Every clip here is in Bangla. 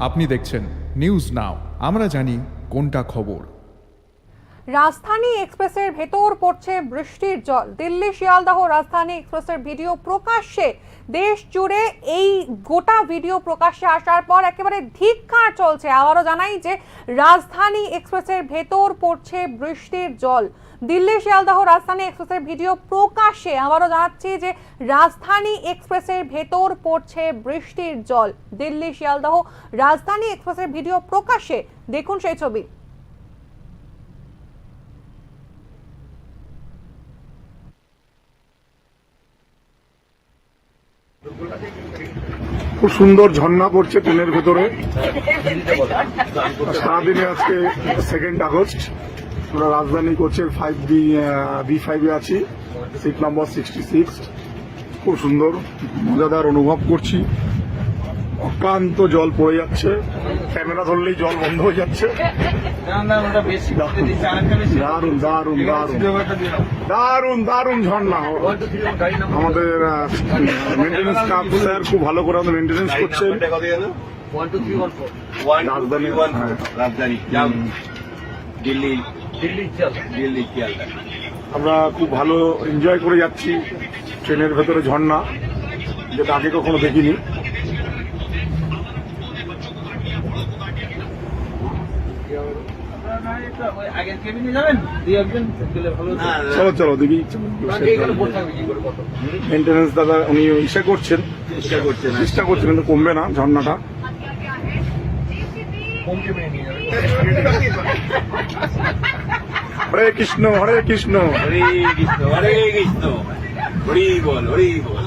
আপনি দেখছেন নিউজ নাও, আমরা জানি কোনটা খবর। রাজধানী এক্সপ্রেসের ভেতর পড়ছে বৃষ্টির জল। দিল্লি শিয়ালদাহ রাজধানী এক্সপ্রেসের ভিডিও প্রকাশ্যে, দেশ জুড়ে এই গোটা ভিডিও প্রকাশ্যে আসার পর একেবারে ধিক্কার চলছে। আবারও জানাই যে রাজধানী এক্সপ্রেসের ভেতর পড়ছে বৃষ্টির জল। দিল্লি শিয়ালদাহ রাজধানী এক্সপ্রেসের ভিডিও প্রকাশ্যে, আবারও জানাচ্ছি যে রাজধানী এক্সপ্রেসের ভেতর পড়ছে বৃষ্টির জল। দিল্লি শিয়ালদাহ রাজধানী এক্সপ্রেসের ভিডিও প্রকাশ্যে, দেখুন সেই ছবি। খুব সুন্দর ঝর্ণা পড়ছে ট্রেনের ভেতরে। সারাদিনে আজকে 2 আগস্ট। আমরা রাজধানী কোচের B5 এ আছি, সিট নাম্বার 66। খুব সুন্দর মজাদার অনুভব করছি। অক্লান্ত জল পড়ে যাচ্ছে, ক্যামেরা ধরলেই জল বন্ধ হয়ে যাচ্ছে। দারুণ দারুণ দারুণ দারুণ দারুণ ঝর্ণা। আমাদের মেনটেন্যান্স স্টাফ স্যার খুব ভালো করে আমাদের মেনটেন্যান্স করছেন। আমরা খুব ভালো এনজয় করে যাচ্ছি ট্রেনের ভেতরে ঝর্ণা, যেটা আগে কখনো দেখিনি। চলো চলো দেখি। মেনটেন্যান্স দাদা উনি চেষ্টা করছেন কিন্তু কমবে না ঝর্ণাটা। হরে কৃষ্ণ হরে কৃষ্ণ হরে কৃষ্ণ হরে কৃষ্ণ, হরি বল হরি বল।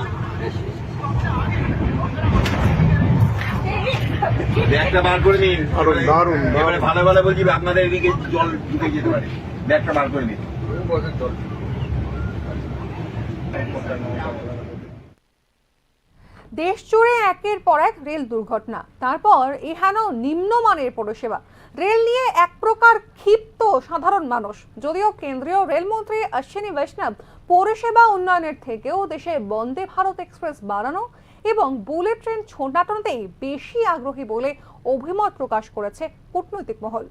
ব্যাগটা বার করে নিন। দারুণ এবারে ভালো ভালো বলছি, আপনাদের এদিকে জল ঢুকে যেতে পারে। ব্যাগটা বার করে নিন। দেশ জুড়ে একের পর এক রেল দুর্ঘটনা, তারপর এহেন নিম্নমানের পরিষেবা। রেল নিয়ে এক প্রকার ক্ষিপ্ত সাধারণ মানুষ। যদিও কেন্দ্রীয় রেলমন্ত্রী অশ্বিনী বৈষ্ণব পরিষেবা উন্নয়নের থেকেও দেশে বন্দে ভারত এক্সপ্রেস বাড়ানো এবং বুলেট ট্রেন ছোটানোতেই বেশি আগ্রহী বলে অভিমত প্রকাশ করেছে কূটনৈতিক মহল।